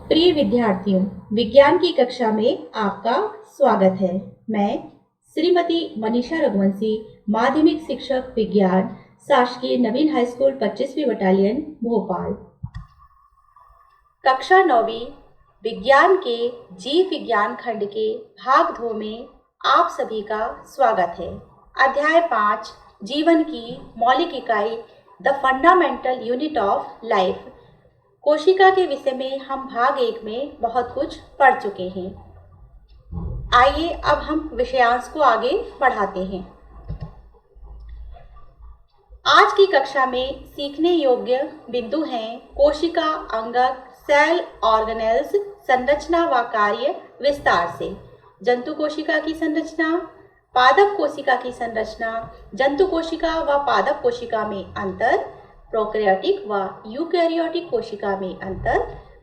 प्रिय विद्यार्थियों, विज्ञान की कक्षा में आपका स्वागत है। मैं श्रीमती मनीषा रघुवंशी, माध्यमिक शिक्षक विज्ञान, शासकीय नवीन हाई स्कूल 25वीं बटालियन भोपाल। कक्षा 9वीं विज्ञान के जीव विज्ञान खंड के भाग 2 में आप सभी का स्वागत है। अध्याय 5 जीवन की मौलिक इकाई the fundamental unit of life कोशिका के विषय में हम भाग 1 में बहुत कुछ पढ़ चुके हैं। आइए अब हम विषयांश को आगे बढ़ाते हैं। आज की कक्षा में सीखने योग्य बिंदु हैं कोशिका, अंगक, सेल ऑर्गेनेल्स, संरचना व कार्य विस्तार से, जंतु कोशिका की संरचना, पादप कोशिका की संरचना, जंतु कोशिका व पादप कोशिका में अंतर, प्रोकैरियोटिक व यूकैरियोटिक कोशिका में अंतर,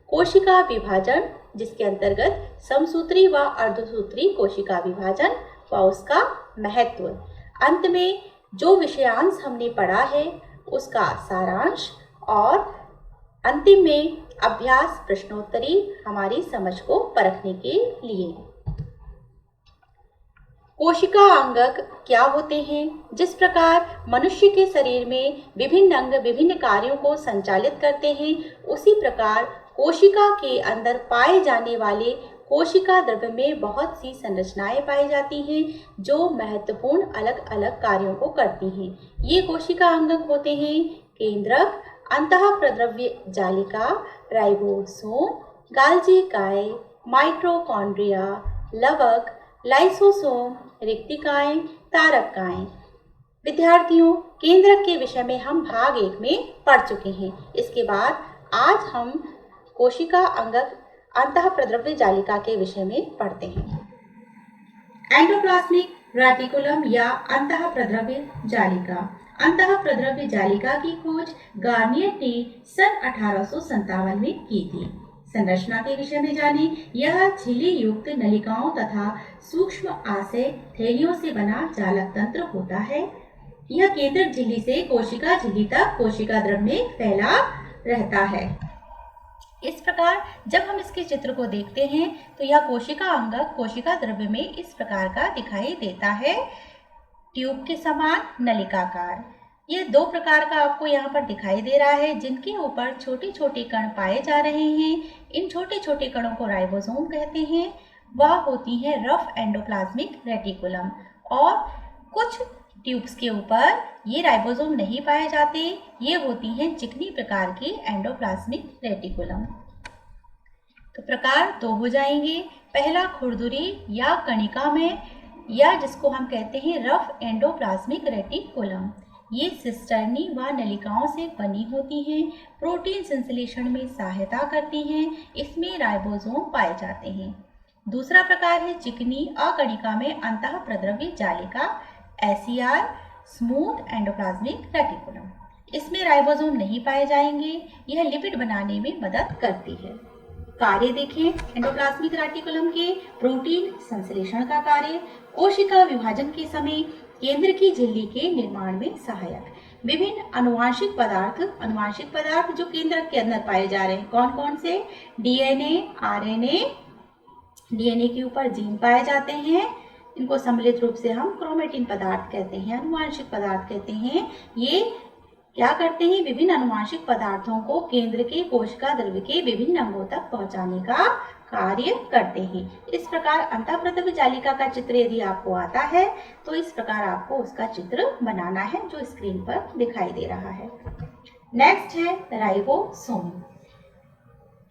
कोशिका विभाजन जिसके अंतर्गत समसूत्री व अर्धसूत्री कोशिका विभाजन व उसका महत्व, अंत में जो विषयांश हमने पढ़ा है उसका सारांश और अंतिम में अभ्यास प्रश्नोत्तरी हमारी समझ को परखने के लिए। कोशिका अंगक क्या होते हैं? जिस प्रकार मनुष्य के शरीर में विभिन्न अंग विभिन्न कार्यों को संचालित करते हैं, उसी प्रकार कोशिका के अंदर पाए जाने वाले कोशिका द्रव्य में बहुत सी संरचनाएं पाई जाती हैं जो महत्वपूर्ण अलग अलग कार्यों को करती हैं। ये कोशिका अंगक होते हैं केंद्रक, अंतःप्रद्रव्य जालिका, राइबोसोम, गाल्जी काय, माइटोकॉन्ड्रिया, लवक, लाइसोसोम, रिक्तिकाएं, तारकाएं। विद्यार्थियों, केंद्रक के विषय में हम भाग 1 में पढ़ चुके हैं। इसके बाद आज हम कोशिका अंगक अंतःप्रद्रव्य जालिका के विषय में पढ़ते हैं। एंडोप्लाज्मिक रेटिकुलम या अंतःप्रद्रव्य जालिका। अंतःप्रद्रव्य जालिका की खोज गार्नियर ने सन 1857 में की थी। संरचना के विषय में जाने, यह झिल्ली युक्त नलिकाओं तथा सूक्ष्म आशय थैलियों से बना जालक तंत्र होता है। यह केंद्रक झिल्ली से कोशिका झिल्ली तक कोशिका द्रव्य में फैला रहता है। इस प्रकार जब हम इसके चित्र को देखते हैं तो यह कोशिका अंगक कोशिका द्रव्य में इस प्रकार का दिखाई देता है, ट्यूब के समान नलिकाकार। ये 2 प्रकार का आपको यहाँ पर दिखाई दे रहा है, जिनके ऊपर छोटे छोटे कण पाए जा रहे हैं। इन छोटे छोटे कणों को राइबोसोम कहते हैं। वह होती है रफ एंडोप्लाज्मिक रेटिकुलम, और कुछ ट्यूब्स के ऊपर ये राइबोसोम नहीं पाए जाते। ये होती हैं चिकनी प्रकार की एंडोप्लाज्मिक रेटिकुलम। तो प्रकार 2 हो जाएंगे। पहला खुरदुरी या कणिका में, या जिसको हम कहते हैं रफ एंडोप्लाज्मिक रेटिकुलम। ये सिस्टर्नी व नलिकाओं से बनी होती हैं, प्रोटीन संश्लेषण में सहायता करती हैं। इसमें राइबोसोम पाए जाते हैं। दूसरा प्रकार है चिकनी अकणिका में अंतःप्रद्रव्य जालिका, एसीआर, स्मूथ एंडोप्लाज्मिक रेटिकुलम। इसमें राइबोसोम नहीं पाए जाएंगे। यह लिपिड बनाने में मदद करती है। कार्य देखें एंडोप्लाज्मिक रेटिकुलम के। प्रोटीन संश्लेषण का कार्य, कोशिका विभाजन के समय केंद्र की झिल्ली के निर्माण में सहायक, विभिन्न अनुवांशिक पदार्थ जो केंद्र के अंदर पाए जा रहे हैं, कौन कौन से? डीएनए, आरएनए, डीएनए के ऊपर जीन पाए जाते हैं, इनको सम्मिलित रूप से हम क्रोमेटिन पदार्थ कहते हैं, अनुवांशिक पदार्थ कहते हैं। ये क्या करते हैं? विभिन्न अनुवांशिक पदार्थों को केंद्र के कोशिका द्रव्य के विभिन्न अंगों तक पहुंचाने का कार्य करते हैं। इस प्रकार अंतःप्रद्रव्य जालिका का चित्र यदि आपको आता है तो इस प्रकार आपको उसका चित्र बनाना है जो स्क्रीन पर दिखाई दे रहा है। नेक्स्ट है राइबोसोम।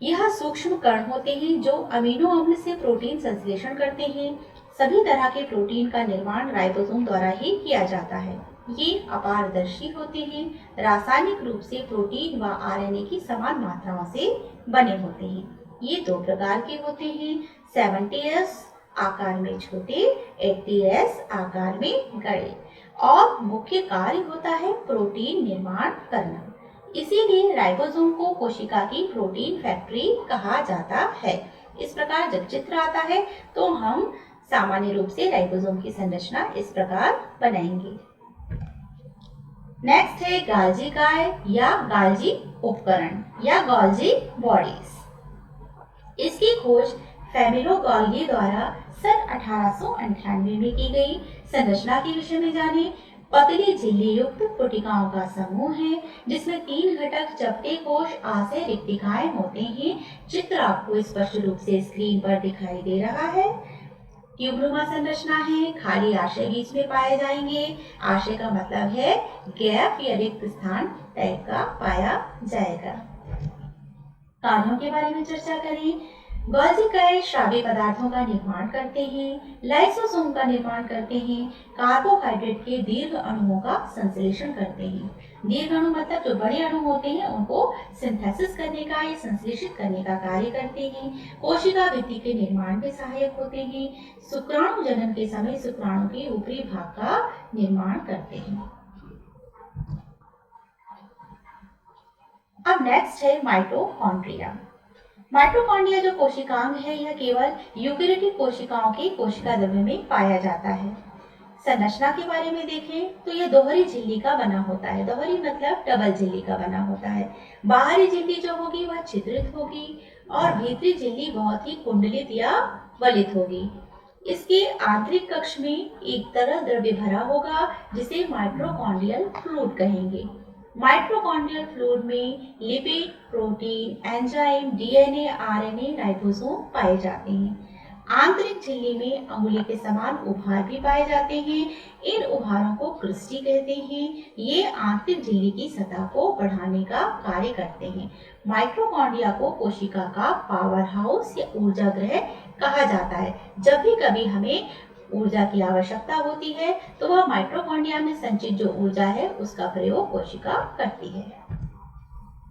यह सूक्ष्म कण होते हैं जो अमीनो अम्ल से प्रोटीन संश्लेषण करते हैं। सभी तरह के प्रोटीन का निर्माण राइबोसोम द्वारा ही किया जाता है। ये अपारदर्शी होते हैं, रासायनिक रूप से प्रोटीन व आरएनए की समान मात्राओं से बने होते हैं। ये 2 प्रकार के होते हैं, 70s आकार में छोटे, 80s आकार में बड़े, और मुख्य कार्य होता है प्रोटीन निर्माण करना। इसीलिए राइबोसोम को कोशिका की प्रोटीन फैक्ट्री कहा जाता है। इस प्रकार जब चित्र आता है तो हम सामान्य रूप से राइबोसोम की संरचना इस प्रकार बनाएंगे। नेक्स्ट है गाल्जी काय या गाल्जी उपकरण या गाल्जी बॉडीज। इसकी खोज फैमिलो गॉल्गी द्वारा सन 1898 में की गई। संरचना के विषय में जाने। पतली झिल्ली युक्त कोशिकाओं का समूह है जिसमें 3 घटक चपटे कोश आशय रिक्तिकाएं होते हैं। चित्र आपको स्पष्ट रूप से स्क्रीन पर दिखाई दे रहा है। ट्यूबनुमा संरचना है, खाली आशय बीच में पाए जाएंगे। आशय का मतलब है गैप या रिक्त स्थान टाइप का पाया जाएगा। कार्यों के बारे में चर्चा करें। गॉल्गी श्राव्य पदार्थों का निर्माण करते हैं, लाइसोसोम का निर्माण करते हैं, कार्बोहाइड्रेट के दीर्घ अणुओं का संश्लेषण करते हैं। दीर्घ अणु मतलब जो बड़े अणु होते हैं उनको सिंथेसिस करने का या संश्लेषित करने का कार्य करते हैं। कोशिका भित्ति के निर्माण में सहायक होते हैं। शुक्राणु जनन के समय शुक्राणु के ऊपरी भाग का निर्माण करते हैं। अब नेक्स्ट है माइटोकॉन्ड्रिया। माइटोकॉन्ड्रिया जो कोशिकांग है यह केवल यूकेरियोटिक कोशिकाओं के कोशिका द्रव्य में पाया जाता है। संरचना के बारे में देखें तो यह दोहरी झिल्ली का बना होता है। दोहरी मतलब डबल झिल्ली का बना होता है। बाहरी झिल्ली जो होगी वह छिद्रित होगी और भीतरी झिल्ली बहुत ही कुंडलित या वलित होगी। इसके आंतरिक कक्ष में एक तरल द्रव्य भरा होगा जिसे माइटोकॉन्ड्रियल फ्लूइड कहेंगे। माइटोकॉन्ड्रियल फ्लूइड में lipid, protein, enzyme, DNA, RNA, ribosome पाए जाते हैं। आंतरिक झिल्ली में अंगुली के समान उभार भी पाए जाते हैं। इन उभारों को क्रिस्टी कहते हैं। ये आंतरिक झिल्ली की सतह को बढ़ाने का कार्य करते हैं। माइटोकॉन्ड्रिया को कोशिका का पावर हाउस या ऊर्जा गृह कहा जाता है। जब भी कभी हमें ऊर्जा की आवश्यकता होती है तो वह माइटोकॉन्ड्रिया में संचित जो ऊर्जा है उसका प्रयोग कोशिका करती है।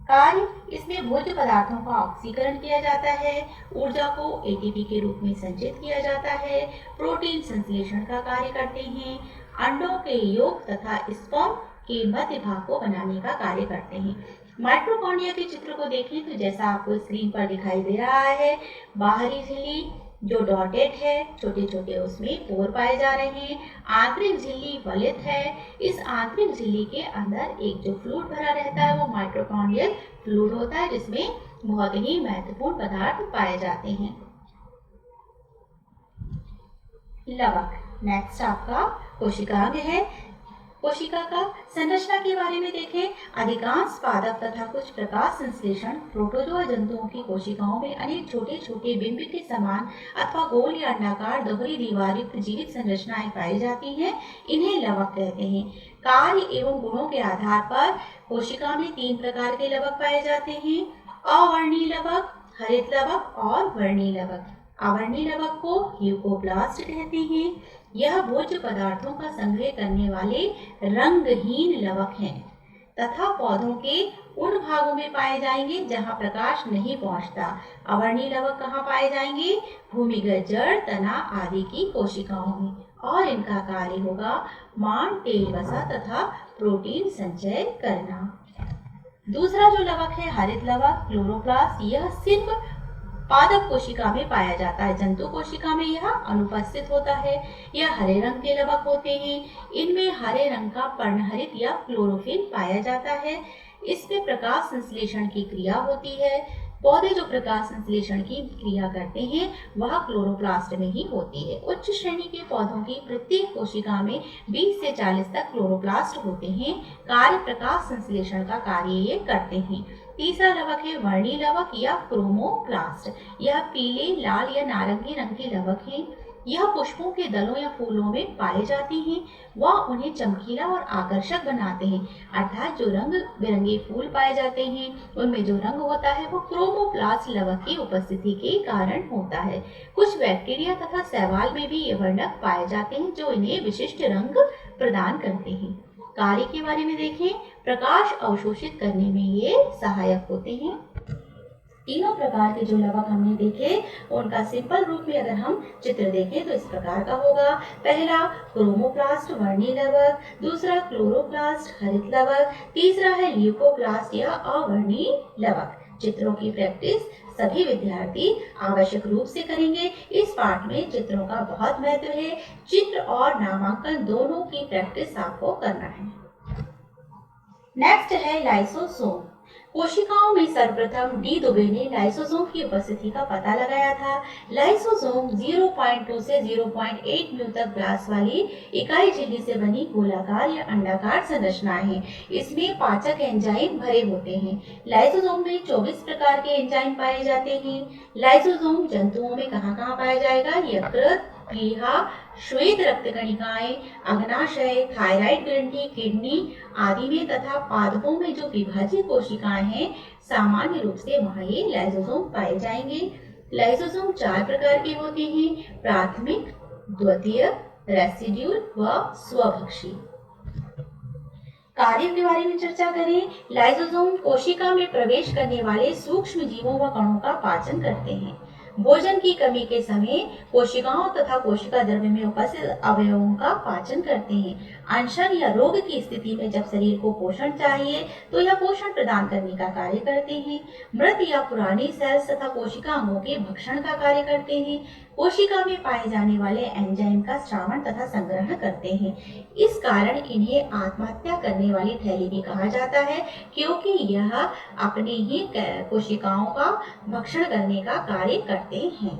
कार्य, इसमें भोज्य पदार्थों का ऑक्सीकरण किया जाता है। ऊर्जा को एटीपी के रूप में संचित किया जाता है। प्रोटीन संश्लेषण का कार्य करते हैं। अंडों के योग तथा स्पर्म के मध्य भाग को बनाने का कार्य करते हैं। माइटोकॉन्ड्रिया के चित्र को देखें तो जैसा आपको स्क्रीन पर दिखाई दे रहा है, बाहरी झिल्ली जो डॉटेड है, छोटे छोटे उसमें पोर पाए जा रहे हैं। आंतरिक झिल्ली वलित है। इस आंतरिक झिल्ली के अंदर एक जो फ्लूइड भरा रहता है वो माइटोकॉन्ड्रियल फ्लूइड होता है जिसमें बहुत ही महत्वपूर्ण पदार्थ पाए जाते हैं। लवक नेक्स्ट आपका कोशिकांग है। कोशिका का संरचना के बारे में देखें। अधिकांश पादप तथा कुछ प्रकाश संश्लेषण प्रोटोजोआ जंतुओं की कोशिकाओं में अनेक छोटे छोटे बिंब के समान अथवा गोल या अंडाकार दोहरी दीवार युक्त जीवित संरचनाएं पाई जाती हैं। इन्हें लवक कहते हैं। कार्य एवं गुणों के आधार पर कोशिका में 3 प्रकार के लवक पाए जाते हैं। अवर्णीय लवक, हरित लवक और वर्णीय लवक। अवर्णीय लवक को ल्यूकोप्लास्ट कहते हैं। यह भोज्य पदार्थों का संग्रह करने वाले रंगहीन लवक हैं तथा पौधों के उन भागों में पाए जाएंगे जहां प्रकाश नहीं पहुंचता। अवर्णीय लवक कहाँ पाए जाएंगे? भूमिगत जड़, तना आदि की कोशिकाओं में, और इनका कार्य होगा मान, तेल वसा तथा प्रोटीन संचय करना। दूसरा जो लवक है हरित लवक, क्लोरोप्लास्ट, यह सिर्फ पादप कोशिका में पाया जाता है। जंतु कोशिका में यह अनुपस्थित होता है। यह हरे रंग के लवक होते हैं। इनमें हरे रंग का पर्णहरित या क्लोरोफिल पाया जाता है। इसमें प्रकाश संश्लेषण की क्रिया होती है। पौधे जो प्रकाश संश्लेषण की क्रिया करते हैं वह क्लोरोप्लास्ट में ही होती है। उच्च श्रेणी के पौधों की प्रत्येक कोशिका में 20 से 40 तक क्लोरोप्लास्ट होते हैं। कार्य प्रकाश संश्लेषण का कार्य ये करते हैं। तीसरा लवक है वर्णीय लवक या क्रोमोप्लास्ट। यह पीले, लाल या नारंगी रंग के लवक हैं। यह पुष्पों के दलों या फूलों में पाए जाते हैं। वह उन्हें चमकीला और आकर्षक बनाते हैं। अर्थात जो रंग बिरंगे फूल पाए जाते हैं उनमें जो रंग होता है वो क्रोमोप्लास्ट लवक की उपस्थिति के कारण होता है। कुछ बैक्टीरिया तथा शैवाल में भी ये वर्णक पाए जाते हैं जो इन्हें विशिष्ट रंग प्रदान करते हैं। कार्य के बारे में देखें। प्रकाश अवशोषित करने में ये सहायक होते हैं। तीनों प्रकार के जो लवक हमने देखे उनका सिंपल रूप में अगर हम चित्र देखें तो इस प्रकार का होगा। पहला क्रोमोप्लास्ट वर्णीय लवक, दूसरा क्लोरोप्लास्ट हरित लवक, तीसरा है ल्यूकोप्लास्ट या अवर्णीय लवक। चित्रों की प्रैक्टिस सभी विद्यार्थी आवश्यक रूप से करेंगे। इस पाठ में चित्रों का बहुत महत्व है। चित्र और नामांकन दोनों की प्रैक्टिस आपको करना है। नेक्स्ट है लाइसोसोम। कोशिकाओं में सर्वप्रथम डी दुबे ने लाइसोसोम की उपस्थिति का पता लगाया था। लाइसोसोम 0.2 से 0.8 म्यू तक व्यास वाली इकाई झिल्ली से बनी गोलाकार या अंडाकार संरचनाएं हैं। इसमें पाचक एंजाइम भरे होते हैं। लाइसोसोम में 24 प्रकार के एंजाइम पाए जाते हैं। लाइसोसोम जंतुओं में कहाँ पाया जाएगा? यकृत, प्लीहा, श्वेत रक्त कणिकाएं, अग्नाशय, थायराइड ग्रंथि, किडनी आदि में तथा पादपों में जो विभाजित कोशिकाएं हैं, सामान्य रूप से वहां ये लाइसोसोम पाए जाएंगे। लाइसोसोम 4 प्रकार के होते हैं: प्राथमिक, द्वितीय, रेसिड्यूल व स्वभक्षी। कार्य के बारे में चर्चा करें। लाइसोसोम कोशिका में प्रवेश करने वाले सूक्ष्म जीवों व कणों का पाचन करते हैं। भोजन की कमी के समय कोशिकाओं तथा कोशिका द्रव्य में उपस्थित अवयवों का पाचन करते हैं। अनशन या रोग की स्थिति में जब शरीर को पोषण चाहिए तो यह पोषण प्रदान करने का कार्य करते हैं। मृत या पुरानी सेल्स तथा कोशिका अंगों के भक्षण का कार्य करते हैं। कोशिका में पाए जाने वाले एंजाइम का श्रावण तथा संग्रहण करते हैं। इस कारण इन्हें आत्महत्या करने वाली थैली भी कहा जाता है, क्योंकि यह अपने ही कोशिकाओं का भक्षण करने का कार्य करते हैं।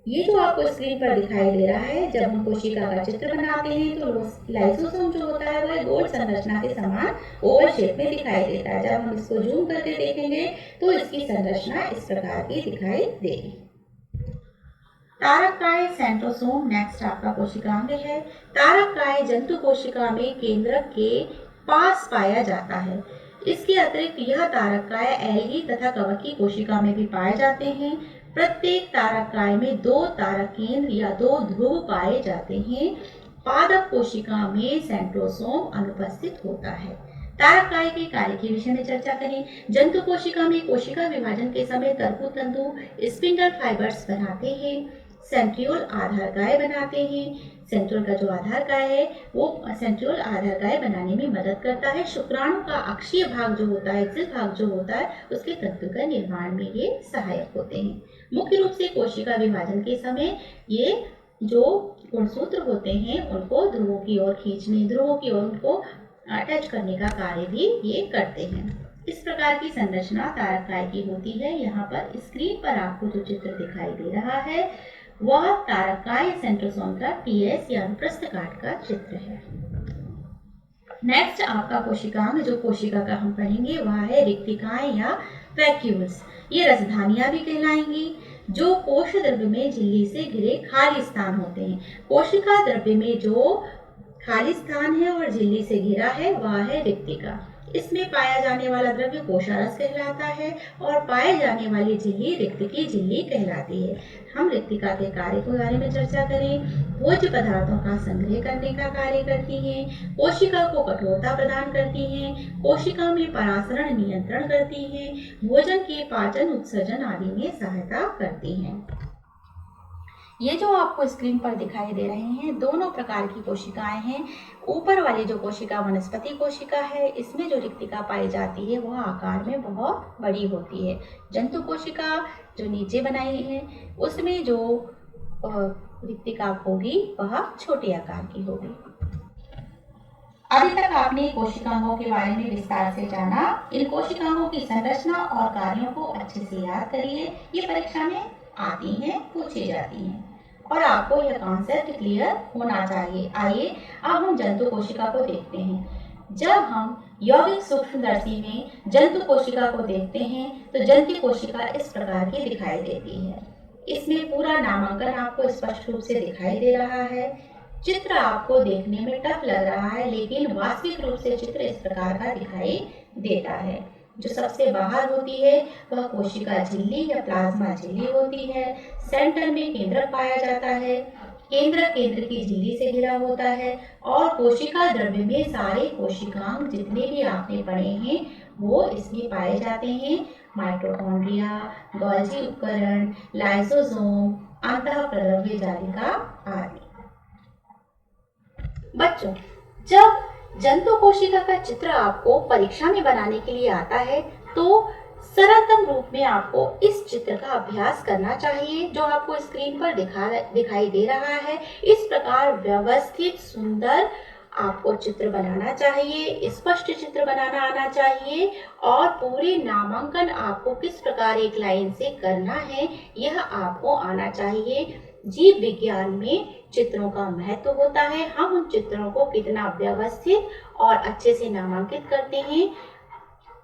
ये जो आपको स्क्रीन पर दिखाई दे रहा है, जब हम कोशिका का चित्र बनाते हैं तो लाइसोसोम जो होता है वह गोल संरचना के समान ओवल शेप में दिखाई देता है। जब हम इसको जूम करके देखेंगे तो इसकी संरचना इस प्रकार की दिखाई देगी। तारककाय सेंट्रोसोम नेक्स्ट आपका कोशिकांग है। तारककाय जंतु कोशिका में केंद्रक के पास पाया जाता है। इसके अतिरिक्त यह तारककाय एल्गी तथा कवक की कोशिका में भी पाए जाते हैं। प्रत्येक तारककाय में 2 तारक केंद्र या 2 ध्रुव पाए जाते हैं। पादप कोशिका में सेंट्रोसोम अनुपस्थित होता है। तारककाय के कार्य के विषय में चर्चा करें। जंतु कोशिका में कोशिका विभाजन के समय तरकु तंतु स्पिंडल फाइबर्स बनाते हैं। सेंट्रियोल आधारकाय बनाते हैं। सेंट्रियोल का जो आधारकाय है वो सेंट्रियोल आधारकाय बनाने में मदद करता है। शुक्राणु का अक्षीय भाग जो होता है, एक्सिल भाग जो होता है, उसके तंतु का निर्माण में ये सहायक होते हैं। मुख्य रूप से कोशिका विभाजन के समय ये जो गुणसूत्र होते हैं उनको ध्रुवों की ओर खींचने, ध्रुवों की ओर उनको अटैच करने का कार्य भी ये करते हैं। इस प्रकार की संरचना तारककाय की होती है। यहाँ पर स्क्रीन पर आपको जो चित्र दिखाई दे रहा है वह तारककाय सेंट्रोसोम का टीएस या अनुप्रस्थ काट का चित्र है। नेक्स्ट आपका कोशिकांग जो कोशिका का हम पढ़ेंगे वह है रिक्तिकाएं या वैक्यूल्स। ये रसधानियां भी कहलाएंगी, जो कोश द्रव्य में झिल्ली से घिरे खाली स्थान होते हैं। कोशिका द्रव्य में जो खाली स्थान है और झिल्ली से घिरा है वह है रिक्तिका। इसमें पाया जाने वाला द्रव्य कोशारस कहलाता है और पाए जाने वाली झिल्ली रिक्तिकी झिल्ली कहलाती है। हम रिक्तिका के कार्य के बारे में चर्चा करें। भोज्य पदार्थों का संग्रह करने का कार्य करती हैं। कोशिका को कठोरता प्रदान करती हैं। कोशिका में परासरण नियंत्रण करती हैं। भोजन के पाचन, उत्सर्जन आदि में सहायता करती हैं। ये जो आपको स्क्रीन पर दिखाई दे रहे हैं दोनों प्रकार की कोशिकाएं हैं। ऊपर वाली जो कोशिका वनस्पति कोशिका है, इसमें जो रिक्तिका पाई जाती है वह आकार में बहुत बड़ी होती है। जंतु कोशिका जो नीचे बनाई है उसमें जो रिक्तिका होगी वह छोटे आकार की होगी। अभी तक आपने कोशिकाओं के बारे में विस्तार से जाना। इन कोशिकाओं की संरचना और कार्यों को अच्छे से याद करिए। ये परीक्षा में आती हैं, पूछी जाती हैं और आपको यह कॉन्सेप्ट क्लियर होना चाहिए। आइए अब हम जंतु कोशिका को देखते हैं। जब हम यौगिक सूक्ष्मदर्शी में जंतु कोशिका को देखते हैं तो जंतु कोशिका इस प्रकार की दिखाई देती है। इसमें पूरा नामांकन आपको स्पष्ट रूप से दिखाई दे रहा है। चित्र आपको देखने में टफ लग रहा है, लेकिन वास्तविक रूप से चित्र इस प्रकार का दिखाई देता है। जो सबसे बाहर होती है वह कोशिका झिल्ली या प्लाज्मा झिल्ली होती है। सेंटर में केंद्रक पाया जाता है। केंद्र की झिल्ली से घिरा होता है और कोशिका द्रव्य में सारे कोशिकांग जितने भी आपने पढ़े हैं वो इसमें पाए जाते हैं। माइटोकॉन्ड्रिया, गोल्जी उपकरण, लाइसोसोम, अंतःप्रद्रव्य जालिका आदि। बच्चों, जब जंतु कोशिका का चित्र आपको परीक्षा में बनाने के लिए आता है तो सरलतम रूप में आपको इस चित्र का अभ्यास करना चाहिए जो आपको स्क्रीन पर दिखाई दे रहा है। इस प्रकार व्यवस्थित, सुंदर आपको चित्र बनाना चाहिए, स्पष्ट चित्र बनाना आना चाहिए और पूरे नामांकन आपको किस प्रकार एक लाइन से करना है यह आपको आना चाहिए। जीव विज्ञान में चित्रों का महत्व होता है। हम उन चित्रों को कितना व्यवस्थित और अच्छे से नामांकित करते हैं,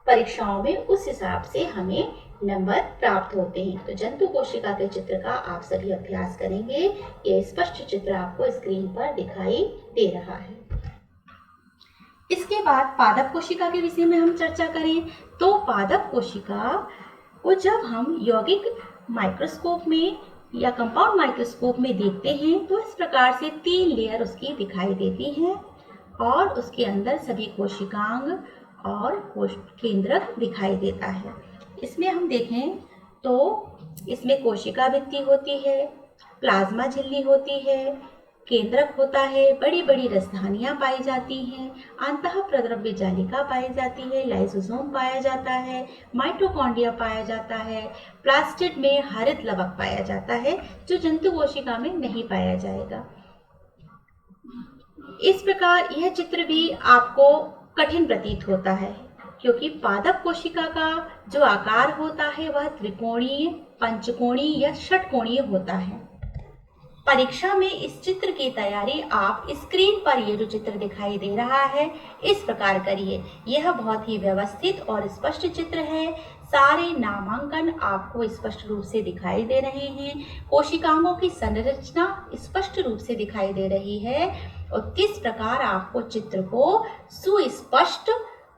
परीक्षाओं में उस हिसाब से हमें नंबर प्राप्त होते हैं। तो जंतु कोशिका के चित्र का आप सभी अभ्यास करेंगे। ये स्पष्ट चित्र आपको स्क्रीन पर दिखाई दे रहा है। इसके बाद पादप कोशिका के विषय में हम चर्चा करें तो पादप कोशिका को जब हम यौगिक माइक्रोस्कोप में या कंपाउंड माइक्रोस्कोप में देखते हैं तो इस प्रकार से 3 लेयर उसकी दिखाई देती हैं और उसके अंदर सभी कोशिकांग और केंद्रक दिखाई देता है। इसमें हम देखें तो इसमें कोशिका भित्ति होती है, प्लाज्मा झिल्ली होती है, केंद्रक होता है, बड़ी बड़ी रसधानियां पाई जाती हैं, अंतः प्रद्रव्य जालिका पाई जाती है, लाइसोसोम पाया जाता है, माइटोकॉन्ड्रिया पाया जाता है, प्लास्टिड में हरित लवक पाया जाता है जो जंतु कोशिका में नहीं पाया जाएगा। इस प्रकार यह चित्र भी आपको कठिन प्रतीत होता है क्योंकि पादप कोशिका का जो आकार होता है वह त्रिकोणीय, पंचकोणीय या षटकोणीय होता है। परीक्षा में इस चित्र की तैयारी आप स्क्रीन पर ये जो चित्र दिखाई दे रहा है इस प्रकार करिए। यह बहुत ही व्यवस्थित और स्पष्ट चित्र है। सारे नामांकन आपको स्पष्ट रूप से दिखाई दे रहे हैं। कोशिकाओं की संरचना स्पष्ट रूप से दिखाई दे रही है और किस प्रकार आपको चित्र को सुस्पष्ट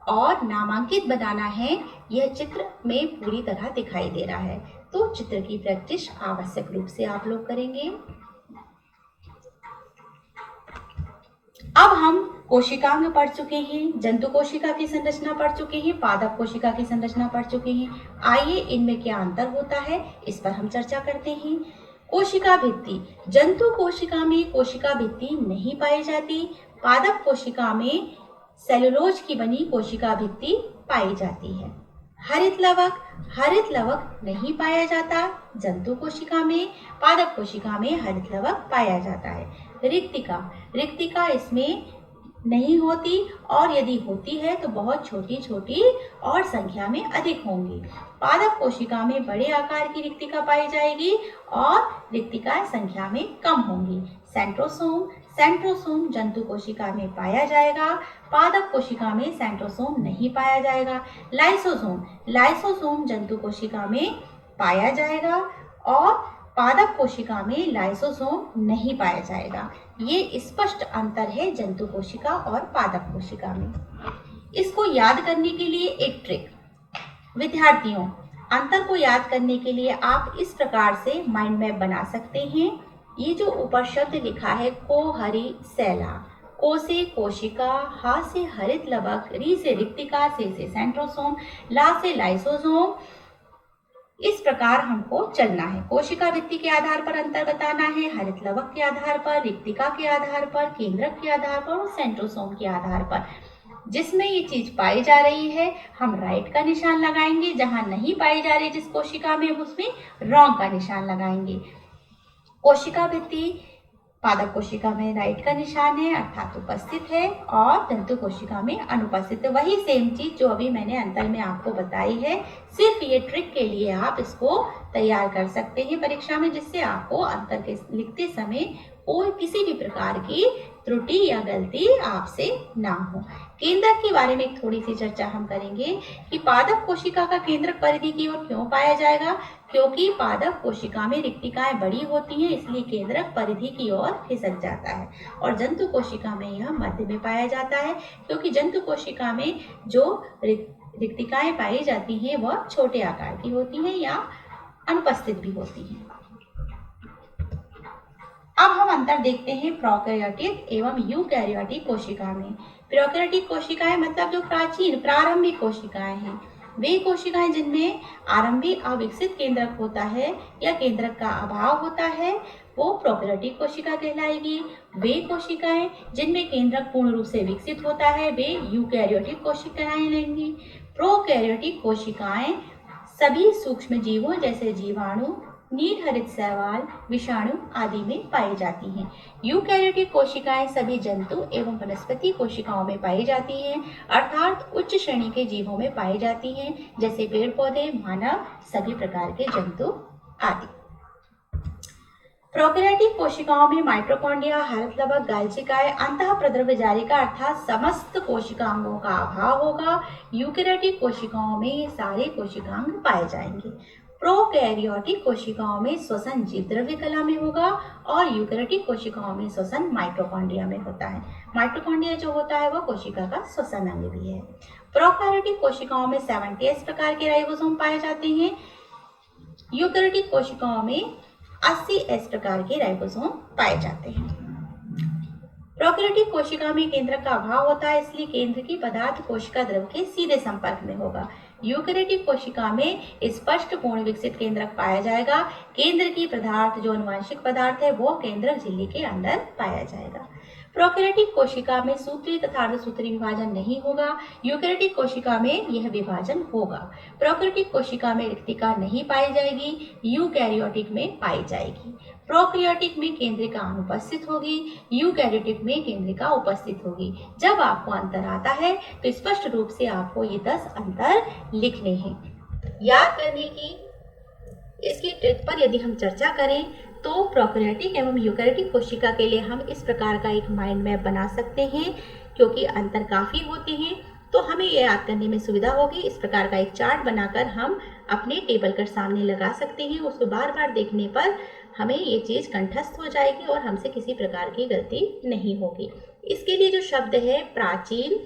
और नामांकित बनाना है यह चित्र में पूरी तरह दिखाई दे रहा है। तो चित्र की प्रैक्टिस आवश्यक रूप से आप लोग करेंगे। अब हम कोशिकांग पढ़ चुके हैं, जंतु कोशिका की संरचना पढ़ चुके हैं, पादप कोशिका की संरचना पढ़ चुके हैं। आइए इनमें क्या अंतर होता है इस पर हम चर्चा करते हैं। कोशिका भित्ति, जंतु कोशिका में कोशिका भित्ति नहीं पाई जाती। पादप कोशिका में सेलुलोज की बनी कोशिका भित्ति पाई जाती है। हरित लवक नहीं पाया जाता जंतु कोशिका में। पादप कोशिका में हरित लवक पाया जाता है। रिक्तिका इसमें नहीं होती और यदि होती है तो बहुत छोटी छोटी और संख्या में अधिक होंगी। पादप कोशिका में बड़े आकार की रिक्तिका पाई जाएगी और रिक्तिकाएं संख्या में कम होंगी। सेंट्रोसोम जंतु कोशिका में पाया जाएगा, पादप कोशिका में सेंट्रोसोम नहीं पाया जाएगा। लाइसोसोम जंतु कोशिका में पाया जाएगा और पादप कोशिका में लाइसोसोम नहीं पाया जाएगा। ये स्पष्ट अंतर है जंतु कोशिका और पादप कोशिका में। इसको याद करने के लिए एक ट्रिक, विद्यार्थियों अंतर को याद करने के लिए आप इस प्रकार से माइंड मैप बना सकते हैं। ये जो ऊपर शब्द लिखा है कोहरी सैला, को से कोशिका, हा से हरित लवक, री से रिक्तिका, से सेंट्रोसोम, ला से लाइसोसोम, इस प्रकार हमको चलना है। कोशिका भित्ति के आधार पर अंतर बताना है, हरित लवक के आधार पर, रिक्तिका के आधार पर, केंद्रक के आधार पर और सेंट्रोसोम के आधार पर। जिसमें ये चीज पाई जा रही है हम राइट का निशान लगाएंगे, जहां नहीं पाई जा रही जिस कोशिका में उसमें रॉन्ग का निशान लगाएंगे। कोशिका भित्ति पादप कोशिका में राइट का निशान है अर्थात उपस्थित है और जंतु कोशिका में अनुपस्थित है। वही सेम चीज जो अभी मैंने अंतर में आपको बताई है, सिर्फ ये ट्रिक के लिए आप इसको तैयार कर सकते हैं परीक्षा में, जिससे आपको अंतर के लिखते समय कोई किसी भी प्रकार की त्रुटि या गलती आपसे ना हो। केंद्रक के बारे में थोड़ी सी चर्चा हम करेंगे कि पादप कोशिका का केंद्रक परिधि की ओर क्यों पाया जाएगा, क्योंकि पादप कोशिका में रिक्तिकाएं बड़ी होती हैं इसलिए केंद्रक परिधि की ओर खिसक जाता है और जंतु कोशिका में यह मध्य में पाया जाता है क्योंकि जंतु कोशिका में जो रिक्तिकाएं पाई जाती हैं वह छोटे आकार की होती हैं या अनुपस्थित भी होती हैं। अब हम अंतर देखते हैं प्रोकैरियोटिक एवं यूकैरियोटिक कोशिका में। प्रोकैरियोटिक कोशिकाएं मतलब जो प्राचीन प्रारंभिक कोशिकाएं हैं, वे कोशिकाएं जिनमें आरंभिक अविकसित केंद्रक होता है या केंद्रक का अभाव होता है वो प्रोकैरियोटिक कोशिका कहलाएगी। वे कोशिकाएं जिनमें केंद्रक पूर्ण रूप से विकसित होता है वे यूकैरियोटिक कोशिकाएं कहलाएंगी। प्रोकैरियोटिक कोशिकाएं सभी सूक्ष्म जीवों जैसे जीवाणु, नील हरित शैवाल, विषाणु आदि में पाई जाती हैं। यूकैरियोटिक कोशिकाएं सभी जंतु एवं वनस्पति कोशिकाओं में पाई जाती हैं, अर्थात उच्च श्रेणी के जीवों में पाई जाती हैं, जैसे पेड़ पौधे, मानव, सभी प्रकार के जंतु आदि। प्रोकैरियोटिक कोशिकाओं में माइटोकॉन्ड्रिया, हलक, गालचिकाएं, अंतःप्रद्रव्य जालिका अर्थात समस्त कोशिकांगों का अभाव होगा। यूकैरियोटिक कोशिकाओं में ये सारे कोशिकांग पाए जाएंगे। प्रोकैरियोटिक कोशिकाओं में श्वसन जीवद्रव्य कला में होगा और यूकैरियोटिक कोशिकाओं में श्वसन माइटोकॉन्ड्रिया में होता है। माइटोकॉन्ड्रिया जो होता है वह कोशिका का श्वसन अंग भी है। प्रोकैरियोटिक कोशिकाओं में 70S प्रकार के राइबोसोम पाए जाते हैं। यूकैरियोटिक कोशिकाओं में 80S प्रकार के राइबोसोम पाए जाते हैं। प्रोकैरियोटिक कोशिका में केंद्रक का अभाव होता है, इसलिए केंद्र की पदार्थ कोशिका द्रव के सीधे संपर्क में होगा। यूकैरियोटिक कोशिका में स्पष्ट पूर्ण विकसित केंद्रक पाया जाएगा। केंद्र की पदार्थ जो अनुवांशिक पदार्थ है वो केंद्रक झिल्ली के अंदर पाया जाएगा। प्रोकैरियोटिक कोशिका में सूत्री तथा अर्धसूत्री विभाजन नहीं होगा। यूकैरियोटिक कोशिका में यह विभाजन होगा। प्रोकैरियोटिक कोशिका में रिक्तिका नहीं पाई जाएगी, यूकैरियोटिक में पाई जाएगी। प्रोकैरियोटिक में केंद्रिका अनुपस्थित होगी, यूकैरियोटिक में केंद्रिका उपस्थित होगी। जब आपको अंतर आता है तो स्पष्ट रूप से आपको ये 10 अंतर लिखने हैं। याद करने की इसकी ट्रिक पर यदि हम चर्चा करें तो प्रोकैरियोटिक एवं यूकैरियोटिक कोशिका के लिए हम इस प्रकार का एक माइंड मैप बना सकते हैं, क्योंकि अंतर काफ़ी होते हैं तो हमें ये याद करने में सुविधा होगी। इस प्रकार का एक चार्ट बनाकर हम अपने टेबल के सामने लगा सकते हैं। उसको बार बार देखने पर हमें ये चीज़ कंठस्थ हो जाएगी और हमसे किसी प्रकार की गलती नहीं होगी। इसके लिए जो शब्द है प्राचीन,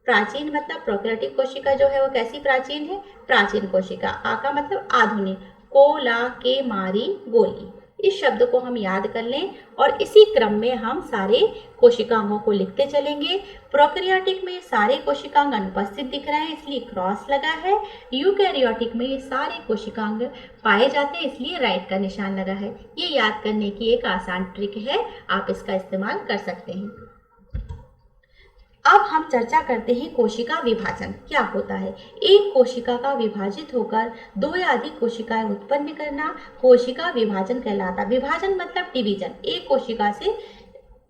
प्राचीन मतलब प्रोकैरियोटिक कोशिका जो है वो कैसी प्राचीन है? प्राचीन कोशिका। आ का मतलब आधुनिक, को, ला, के, मारी, गोली। इस शब्द को हम याद कर लें और इसी क्रम में हम सारे कोशिकांगों को लिखते चलेंगे। प्रोकैरियोटिक में सारे कोशिकांग अनुपस्थित दिख रहे हैं इसलिए क्रॉस लगा है। यूकैरियोटिक में सारे कोशिकांग पाए जाते हैं इसलिए राइट का निशान लगा है। ये याद करने की एक आसान ट्रिक है, आप इसका इस्तेमाल कर सकते हैं। अब हम चर्चा करते हैं कोशिका विभाजन क्या होता है। एक कोशिका का विभाजित होकर 2 या अधिक कोशिकाएं उत्पन्न करना कोशिका विभाजन कहलाता है। विभाजन मतलब डिवीजन, एक कोशिका से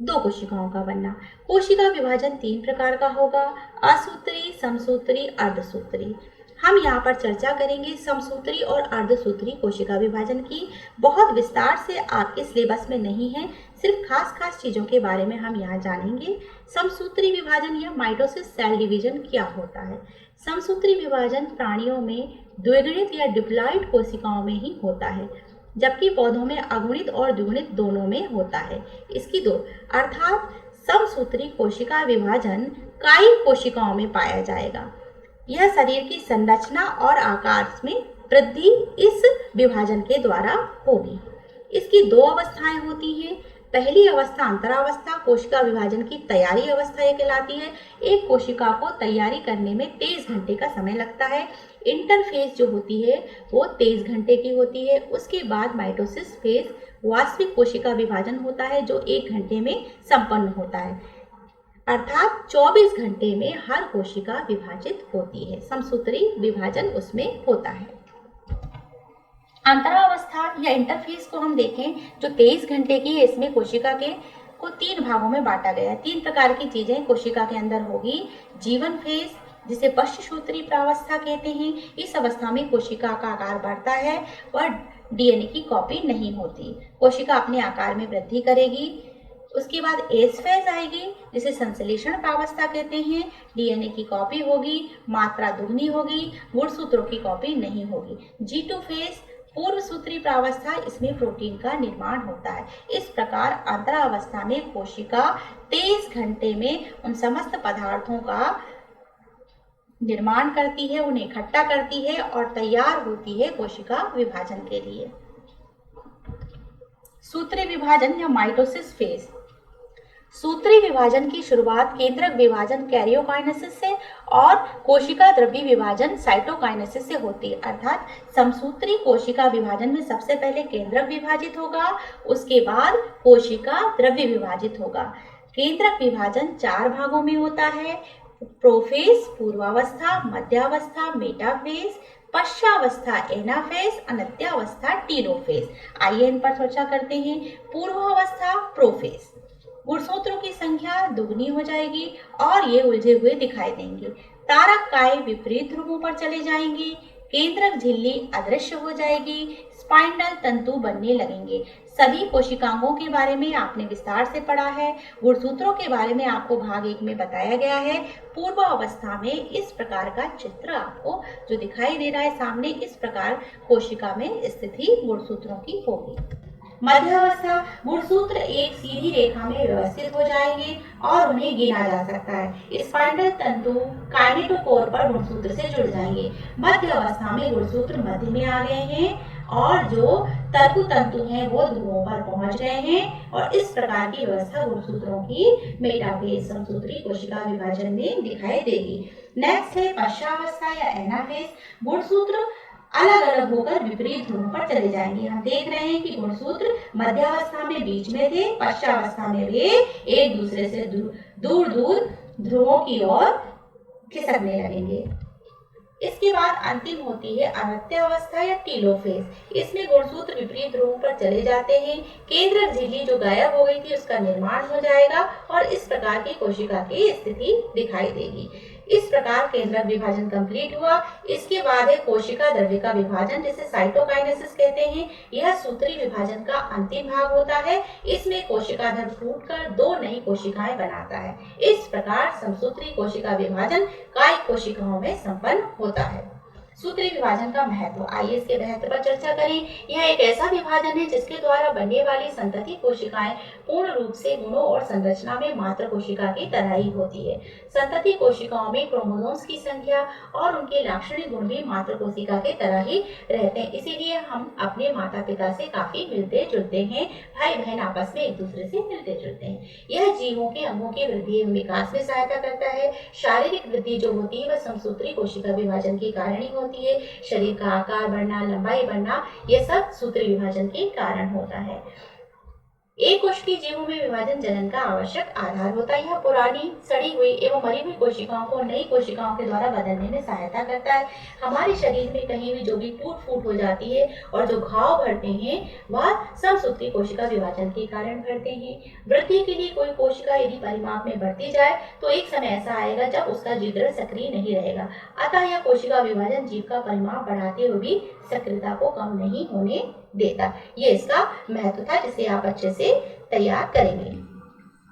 2 कोशिकाओं का बनना। कोशिका विभाजन 3 प्रकार का होगा, असूत्री, समसूत्री, अर्धसूत्री। हम यहाँ पर चर्चा करेंगे समसूत्री और अर्धसूत्री कोशिका विभाजन की। बहुत विस्तार से आपके सिलेबस में नहीं है, सिर्फ खास चीज़ों के बारे में हम यहाँ जानेंगे। समसूत्री विभाजन या माइटोसिस सेल डिवीजन क्या होता है? समसूत्री विभाजन प्राणियों में द्विगुणित या डिप्लॉइड कोशिकाओं में ही होता है, जबकि पौधों में अगुणित और द्विगुणित दोनों में होता है। इसकी 2 अर्थात समसूत्री कोशिका विभाजन कायिक कोशिकाओं में पाया जाएगा। यह शरीर की संरचना और आकार में वृद्धि इस विभाजन के द्वारा होगी। इसकी 2 अवस्थाएं होती हैं। पहली अवस्था अंतरावस्था, कोशिका विभाजन की तैयारी अवस्था ये कहलाती है। एक कोशिका को तैयारी करने में 23 घंटे का समय लगता है। इंटरफेज जो होती है वो 23 घंटे की होती है। उसके बाद माइटोसिस फेज वास्तविक कोशिका विभाजन होता है जो 1 घंटे में संपन्न होता है, अर्थात 24 घंटे में हर कोशिका विभाजित होती है। समसूत्री विभाजन उसमें होता है। अंतरावस्था या इंटरफेज को हम देखें जो 23 घंटे की है, इसमें कोशिका के को 3 भागों में बांटा गया है। 3 प्रकार की चीजें कोशिका के अंदर होगी। जीवन फेज जिसे पश्चसूत्री प्रावस्था कहते हैं, इस अवस्था में कोशिका का आकार बढ़ता है और डीएनए की कॉपी नहीं होती, कोशिका अपने आकार में वृद्धि करेगी। उसके बाद एस फेज आएगी जिसे संश्लेषण प्रावस्था कहते हैं, डीएनए की कॉपी होगी, मात्रा दुगनी होगी, गुणसूत्रों की कॉपी नहीं होगी। G2 फेज पूर्व सूत्री प्रावस्था, इसमें प्रोटीन का निर्माण होता है। इस प्रकार अंतरावस्था में कोशिका 23 घंटे में उन समस्त पदार्थों का निर्माण करती है, उन्हें इकट्ठा करती है और तैयार होती है कोशिका विभाजन के लिए। सूत्री विभाजन या माइटोसिस फेज। सूत्री विभाजन की शुरुआत केंद्रक विभाजन कैरियोकाइनेसिस से और कोशिका द्रव्य विभाजन साइटोकाइनेसिस से होती है, अर्थात समसूत्री कोशिका विभाजन में सबसे पहले केंद्रक विभाजित होगा, उसके बाद कोशिका द्रव्य विभाजित होगा। केंद्रक विभाजन 4 भागों में होता है, प्रोफेज पूर्वावस्था, मध्यावस्था, मेटाफेज, पश्चावस्था एनाफेज, अनत्यावस्था टीलोफेज। आइए इन पर चर्चा करते हैं। पूर्वावस्था प्रोफेज, गुणसूत्रों की संख्या दुगनी हो जाएगी और ये उलझे हुए दिखाई देंगे। तारक काय विपरीत ध्रुवों पर चले जाएंगे, केंद्रक झिल्ली अदृश्य हो जाएगी, स्पाइंडल तंतु बनने लगेंगे। सभी कोशिकांगों के बारे में आपने विस्तार से पढ़ा है। गुणसूत्रों के बारे में आपको भाग 1 में बताया गया है। पूर्व अवस्था में इस प्रकार का चित्र आपको जो दिखाई दे रहा है सामने, इस प्रकार कोशिका में स्थिति गुणसूत्रों की होगी। मध्यावस्था, गुणसूत्र एक सीधी रेखा में व्यवस्थित हो जाएंगे और उन्हें गिना जा सकता है। स्पाइंडल तंतु काइनेटोकोर पर गुणसूत्र से जुड़ जाएंगे। मध्य अवस्था में गुणसूत्र मध्य में आ गए हैं और जो तर्कु तंतु हैं वो ध्रुवों पर पहुंच गए हैं और इस प्रकार की व्यवस्था गुणसूत्रों की मेटाफेज समसूत्री कोशिका विभाजन में दिखाई देगी। नेक्स्ट है पश्चावस्था या एनाफेज। गुणसूत्र अलग अलग होकर विपरीत ध्रुवों पर चले जाएंगे। हम देख रहे हैं कि गुणसूत्र मध्यावस्था में बीच में थे, पश्चावस्था में वे एक दूसरे से दूर दूर ध्रुवों की ओर खिसकने लगेंगे। इसके बाद अंतिम होती है अनत्यावस्था या टीलोफेज। इसमें गुणसूत्र विपरीत ध्रुवों पर चले जाते हैं। केंद्रक झिल्ली जो गायब हो गई थी उसका निर्माण हो जाएगा और इस प्रकार की कोशिका की स्थिति दिखाई देगी। इस प्रकार केंद्रक विभाजन कंप्लीट हुआ। इसके बाद है कोशिका द्रव्य का विभाजन, जिसे साइटोकाइनेसिस कहते हैं। यह सूत्री विभाजन का अंतिम भाग होता है। इसमें कोशिका ध्रुव टूटकर 2 नई कोशिकाएं बनाता है। इस प्रकार समसूत्री कोशिका विभाजन कायिक कोशिकाओं में संपन्न होता है। सूत्री विभाजन का महत्व, आइए इसके महत्व पर चर्चा करें। यह एक ऐसा विभाजन है जिसके द्वारा बनने वाली संतति कोशिकाएं पूर्ण रूप से गुणों और संरचना में मात्र कोशिका की तरह ही होती है। संतति कोशिकाओं में क्रोमोसोम्स की संख्या और उनके लाक्षणिक गुण भी मात्र कोशिका के तरह ही रहते हैं। इसीलिए हम अपने माता पिता से काफी मिलते जुलते हैं। भाई बहन आपस में एक दूसरे से मिलते जुलते हैं। यह जीवों के अंगों की वृद्धि एवं विकास में सहायता करता है। शारीरिक वृद्धि जो होती है वह समसूत्री कोशिका विभाजन के कारण ही होती है। शरीर का आकार बढ़ना, लंबाई बढ़ना, यह सब सूत्री विभाजन के कारण होता है। एक कोशिकीय जीवों में विभाजन जनन का आवश्यक आधार होता है। यह पुरानी, सड़ी हुई एवं मरी हुई कोशिकाओं को नई कोशिकाओं के द्वारा बदलने में सहायता करता है। हमारे शरीर में कहीं भी जो भी टूट फूट हो जाती है और जो घाव भरते हैं वह समसूत्री कोशिका विभाजन के कारण भरते हैं। वृद्धि के लिए कोई कोशिका यदि परिमाप में बढ़ती जाए तो एक समय ऐसा आएगा जब उसका जिग्र सक्रिय नहीं रहेगा। अतः यह कोशिका विभाजन जीव का परिमाप बढ़ाते हुए भी सक्रियता को कम नहीं होने देता। ये इसका महत्व था जिसे आप अच्छे से तैयार करेंगे।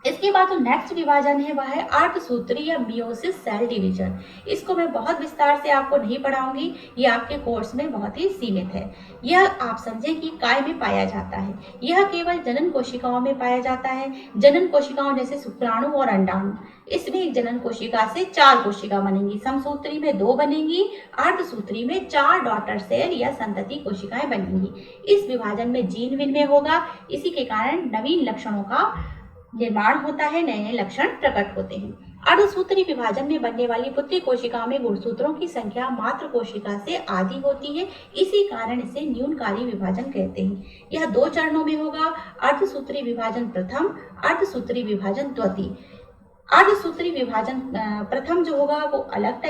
इसके बाद जो नेक्स्ट विभाजन है वह है अर्धसूत्री या मियोसिस सेल डिवीजन। इसको मैं बहुत विस्तार से आपको नहीं पढ़ाऊंगी, ये आपके कोर्स में बहुत ही सीमित है। यह आप समझें कि काय में पाया जाता है। यह केवल जनन कोशिकाओं में पाया जाता है। जनन कोशिकाओं जैसे शुक्राणु और अंडाणु। इसमें एक जनन कोशिका से 4 कोशिका बनेंगी। समसूत्री में 2 बनेंगी, अर्धसूत्री में 4 डॉटर सेल या संतति कोशिकाएं बनेंगी। इस विभाजन में जीन विनिमय होगा। इसी के कारण नवीन लक्षणों का निर्माण होता है, नए नए लक्षण प्रकट होते हैं। अर्धसूत्री विभाजन में बनने वाली पुत्री कोशिकाओं में गुणसूत्रों की संख्या मात्र कोशिका से आधी होती है। इसी कारण इसे न्यूनकारी विभाजन कहते हैं। यह 2 चरणों में होगा, अर्धसूत्री विभाजन प्रथम, अर्धसूत्री विभाजन द्वितीय। अर्धसूत्री विभाजन प्रथम जो होगा वो अलग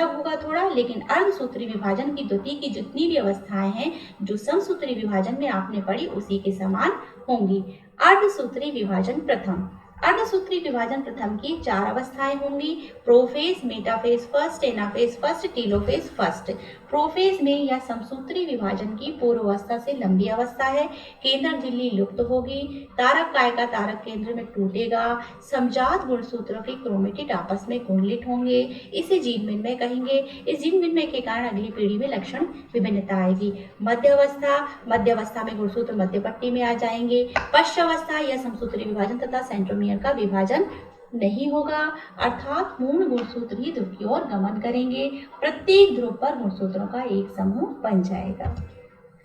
होगा थोड़ा, लेकिन अर्धसूत्री विभाजन की द्वितीय की जितनी भी अवस्थाएं हैं जो समसूत्री विभाजन में आपने पढ़ी उसी के समान होंगी। अर्धसूत्री विभाजन प्रथम, अर्धसूत्री विभाजन प्रथम की 4 अवस्थाएं होंगी। Prophase, metaphase first, anaphase first, telophase first. Prophase में यह समसूत्री विभाजन की पूर्व अवस्था से लंबी अवस्था है। केंद्रक झिल्ली लुप्त होगी, तारक काय का तारक केंद्र में टूटेगा, समजात गुणसूत्रों के क्रोमेटिड आपस में कुंडलित होंगे। इसे जीन विनिमय कहेंगे। इस जीन विनिमय के कारण अगली पीढ़ी में लक्षण विभिन्नता आएगी। मध्यावस्था में गुणसूत्र मध्य पट्टी में आ जाएंगे। पश्चावस्था या समसूत्री विभाजन तथा सेंट्रोमियर का विभाजन नहीं होगा, अर्थात पूर्ण गुणसूत्र ही ध्रुव की ओर गमन करेंगे। प्रत्येक ध्रुव पर गुणसूत्रों का एक समूह बन जाएगा।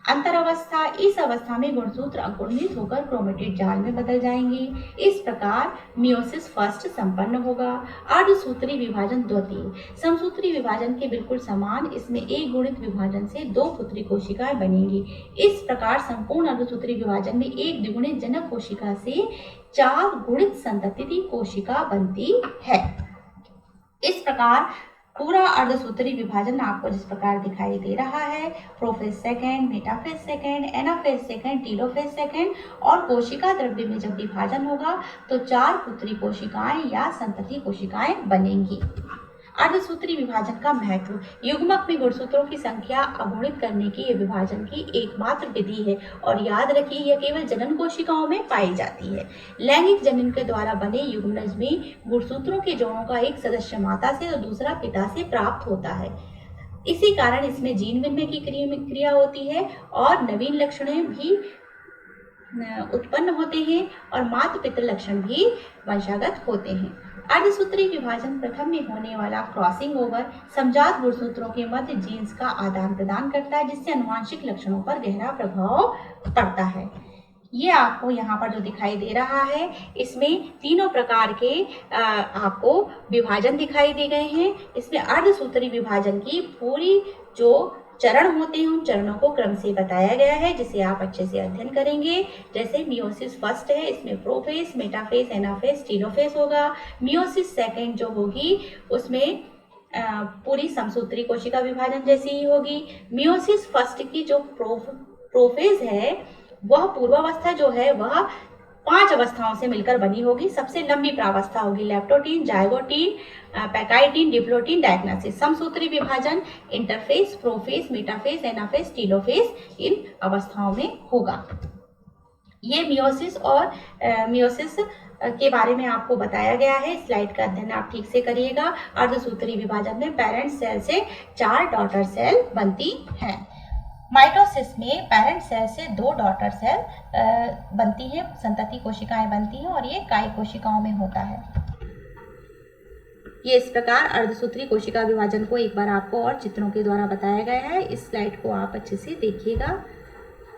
अंतरावस्था, इस अवस्था में गुणसूत्र अंकुरित होकर क्रोमेटिड जाल में बदल जाएंगे। इस प्रकार मियोसिस फर्स्ट संपन्न होगा। अर्धसूत्री विभाजन द्वितीय, समसूत्री विभाजन के बिल्कुल समान इसमें एक गुणित विभाजन से 2 पुत्री कोशिकाएं बनेंगी। इस प्रकार संपूर्ण अर्धसूत्री विभाजन में एक द्विगुणित जनक कोशिका से 4 गुणित संतति कोशिका बनती है। इस प्रकार पूरा अर्धसूत्री विभाजन आपको जिस प्रकार दिखाई दे रहा है, prophase second, metaphase second, anaphase second, telophase second और कोशिका द्रव्य में जब विभाजन होगा तो 4 पुत्री कोशिकाएं या संतति कोशिकाएं बनेंगी। अर्धसूत्री विभाजन का महत्व। युग्मक में गुणसूत्रों की संख्या अगुणित करने की यह विभाजन की एकमात्र विधि है और याद रखिए यह केवल जनन कोशिकाओं में पाई जाती है। लैंगिक जनन के द्वारा बने युग्मनज में गुणसूत्रों के जोड़ों का एक सदस्य माता से और दूसरा पिता से प्राप्त होता है। इसी कारण इसमें जीन विनिमय की क्रिया होती है और नवीन लक्षण भी उत्पन्न होते हैं और मातृ पितृ लक्षण भी वंशागत होते हैं। अर्धसूत्री विभाजन प्रथम में होने वाला क्रॉसिंग ओवर समजात गुणसूत्रों के मध्य जीन्स का आदान प्रदान करता है, जिससे आनुवांशिक लक्षणों पर गहरा प्रभाव पड़ता है। ये आपको यहाँ पर जो दिखाई दे रहा है इसमें तीनों प्रकार के आपको विभाजन दिखाई दे गए हैं। इसमें अर्धसूत्री विभाजन की पूरी जो चरण होते हैं उन चरणों को क्रम से बताया गया है, जिसे आप अच्छे से अध्ययन करेंगे। जैसे मियोसिस फर्स्ट है, इसमें प्रोफेज, मेटाफेज, एनाफेज, टीलोफेज होगा। मियोसिस सेकंड जो होगी उसमें पूरी समसूत्री कोशिका विभाजन जैसी ही होगी। मियोसिस फर्स्ट की जो प्रोफेज है वह पूर्वावस्था जो है वह 5 अवस्थाओं से मिलकर बनी होगी। सबसे लंबी प्रावस्था होगी leptotene, zygotene, pachytene, diplotene, diakinesis. समसूत्री विभाजन interphase, prophase, metaphase, anaphase, telophase इन अवस्थाओं में होगा। ये मियोसिस और मियोसिस के बारे में आपको बताया गया है। स्लाइड का अध्ययन आप ठीक से करिएगा। अर्धसूत्री विभाजन में पेरेंट सेल से 4 डॉटर सेल बनती हैं। माइटोसिस में पेरेंट सेल से 2 डॉटर सेल बनती है, संतति कोशिकाएं बनती हैं और ये काई कोशिकाओं में होता है। ये इस प्रकार अर्धसूत्री कोशिका विभाजन को एक बार आपको और चित्रों के द्वारा बताया गया है। इस स्लाइड को आप अच्छे से देखिएगा।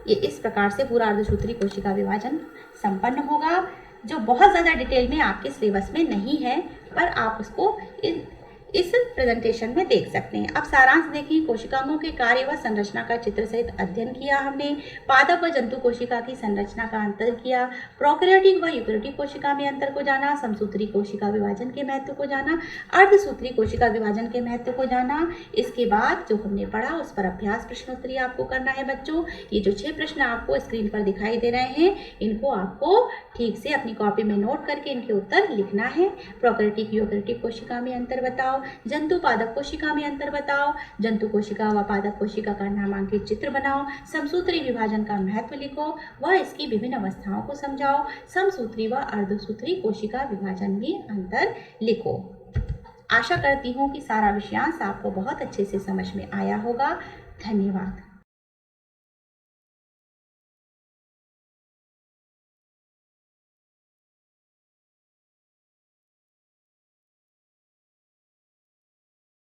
ये इस प्रकार से पूरा अर्धसूत्री कोशिका विभाजन संपन्न होगा, जो बहुत ज़्यादा डिटेल में आपके सिलेबस में नहीं है, पर आप उसको इस प्रेजेंटेशन में देख सकते हैं। अब सारांश देखिए। कोशिकांगों के कार्य व संरचना का चित्र सहित अध्ययन किया हमने। पादप व जंतु कोशिका की संरचना का अंतर किया। प्रोकैरियोटिक व यूकैरियोटिक कोशिका में अंतर को जाना। समसूत्री कोशिका विभाजन के महत्व को जाना। अर्धसूत्री कोशिका विभाजन के महत्व को जाना। इसके बाद जो हमने पढ़ा उस पर अभ्यास प्रश्नोत्तरी आपको करना है बच्चों। ये जो 6 प्रश्न आपको स्क्रीन पर दिखाई दे रहे हैं इनको आपको ठीक से अपनी कॉपी में नोट करके इनके उत्तर लिखना है। प्रोकैरियोटिक यूकैरियोटिक कोशिका में अंतर बताओ। जंतु पादप कोशिका में अंतर बताओ। जंतु कोशिका व पादप कोशिका का नामांकित चित्र बनाओ। समसूत्री विभाजन का महत्व लिखो व इसकी विभिन्न अवस्थाओं को समझाओ। समसूत्री व अर्धसूत्री कोशिका विभाजन में अंतर लिखो। आशा करती हूँ कि सारा विषयांश आपको बहुत अच्छे से समझ में आया होगा। धन्यवाद।